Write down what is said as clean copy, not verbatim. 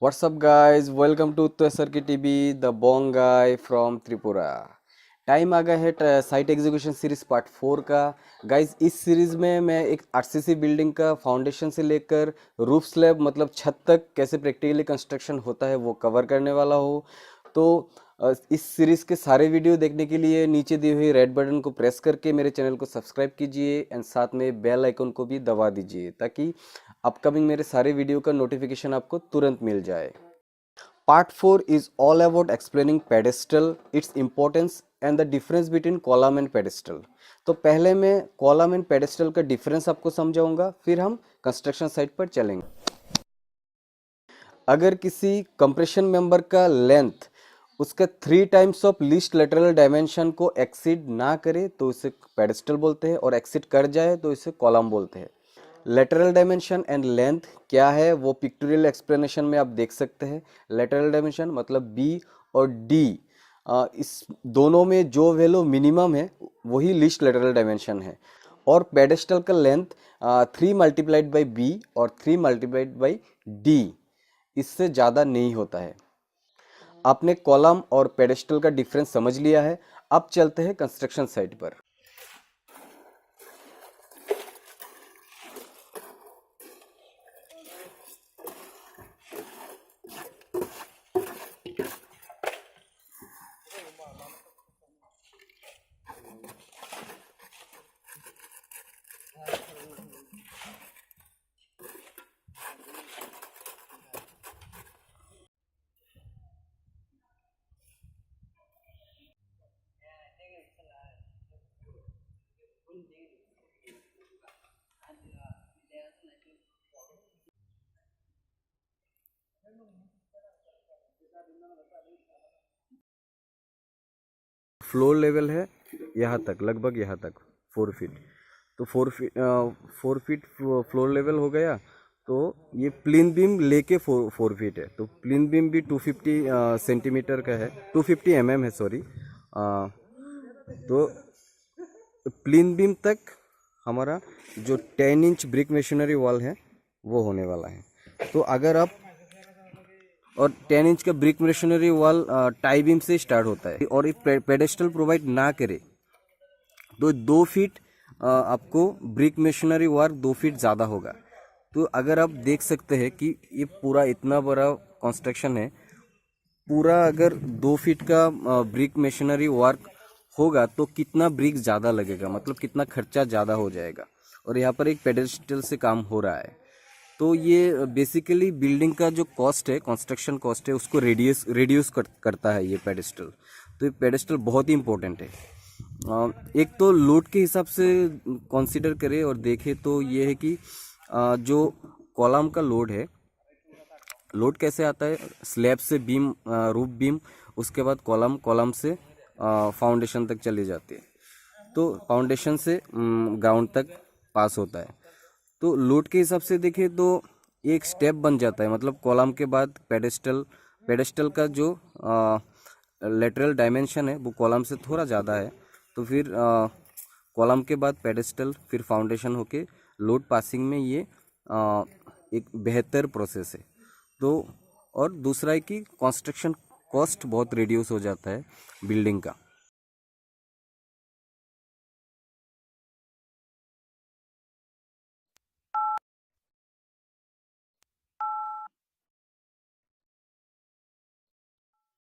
What's up, guys? Welcome to Uttar की TV the bong guy from Tripura. Time आ गया है साइट एग्जीक्यूशन सीरीज पार्ट 4 का। Guys, इस सीरीज में मैं एक आरसीसी बिल्डिंग का फाउंडेशन से लेकर रूफ स्लैब मतलब छत तक कैसे प्रैक्टिकली कंस्ट्रक्शन होता है वो कवर करने वाला हूँ। तो इस सीरीज के सारे वीडियो देखने के लिए नीचे दी हुई रेड बटन को प्रेस करके मेरे चैनल को सब्सक्राइब कीजिए एंड साथ में बेल आइकन को भी दबा दीजिए ताकि अपकमिंग मेरे सारे वीडियो का नोटिफिकेशन आपको तुरंत मिल जाए। Part 4 is all about explaining pedestal, its importance and the difference between column and pedestal। तो पहले मैं कॉलम एंड पेडेस्टल का डिफरेंस आपको समझाऊंगा, फिर हम कंस्ट्रक्शन साइट पर चलेंगे। अगर किसी कंप्रेशन मेंबर का लेंथ उसका 3 times of least lateral dimension को एक्सीड ना करे तो इसे पेडेस्टल बोलते हैं, और एक्सीड कर जाए तो इसे कॉलम बोलते हैं। लेटरल डायमेंशन एंड लेंथ क्या है वो पिक्टोरियल एक्सप्लेनेशन में आप देख सकते हैं। लेटरल डायमेंशन मतलब बी और डी, इस दोनों में जो वैल्यू मिनिमम है वही लीस्ट लेटरल डायमेंशन है। और पेडेस्टल का लेंथ 3 मल्टीप्लाइड बाई बी और 3 मल्टीप्लाइड बाई डी, इससे ज़्यादा नहीं होता है। आपने कॉलम और पेडेस्टल का डिफरेंस समझ लिया है। अब चलते हैं कंस्ट्रक्शन साइट पर। फ्लोर लेवल है यहाँ तक, लगभग यहाँ तक 4 फीट। तो 4 फीट फ्लोर लेवल हो गया। तो ये प्लिन बीम लेके 4 फीट है। तो प्लिन बीम भी 250 सेंटीमीटर का है, 250 है, सॉरी। तो प्लिन बीम तक हमारा जो 10 इंच ब्रिक मेशनरी वॉल है वो होने वाला है। तो अगर आप, और 10 इंच का brick masonry wall tie beam से स्टार्ट होता है, और ये पेडेस्टल प्रोवाइड ना करे तो 2 फीट आपको ब्रिक मेशनरी वर्क 2 फीट ज़्यादा होगा। तो अगर आप देख सकते हैं कि ये पूरा इतना बड़ा कंस्ट्रक्शन है, पूरा अगर 2 फीट का ब्रिक मेशनरी वर्क होगा तो कितना ब्रिक ज़्यादा लगेगा, मतलब कितना खर्चा ज़्यादा हो जाएगा। और यहाँ पर एक पेडेस्टल से काम हो रहा है। तो ये बेसिकली बिल्डिंग का जो कॉस्ट है, कंस्ट्रक्शन कॉस्ट है, उसको रिड्यूस करता है ये पेडेस्टल। तो ये पेडेस्टल बहुत ही इंपॉर्टेंट है। एक तो लोड के हिसाब से कंसीडर करें और देखें तो ये है कि जो कॉलम का लोड है, लोड कैसे आता है, स्लैब से बीम, रूफ बीम, उसके बाद कॉलम, कॉलम से फाउंडेशन तक चली जाती है। तो फाउंडेशन से ग्राउंड तक पास होता है। तो लोड के हिसाब से देखें तो एक स्टेप बन जाता है, मतलब कॉलम के बाद पेडेस्टल। पेडेस्टल का जो लेटरल डायमेंशन है वो कॉलम से थोड़ा ज़्यादा है। तो फिर कॉलम के बाद पेडेस्टल, फिर फाउंडेशन होके लोड पासिंग में ये एक बेहतर प्रोसेस है। तो और दूसरा है कि कंस्ट्रक्शन कॉस्ट बहुत रिड्यूस हो जाता है बिल्डिंग का।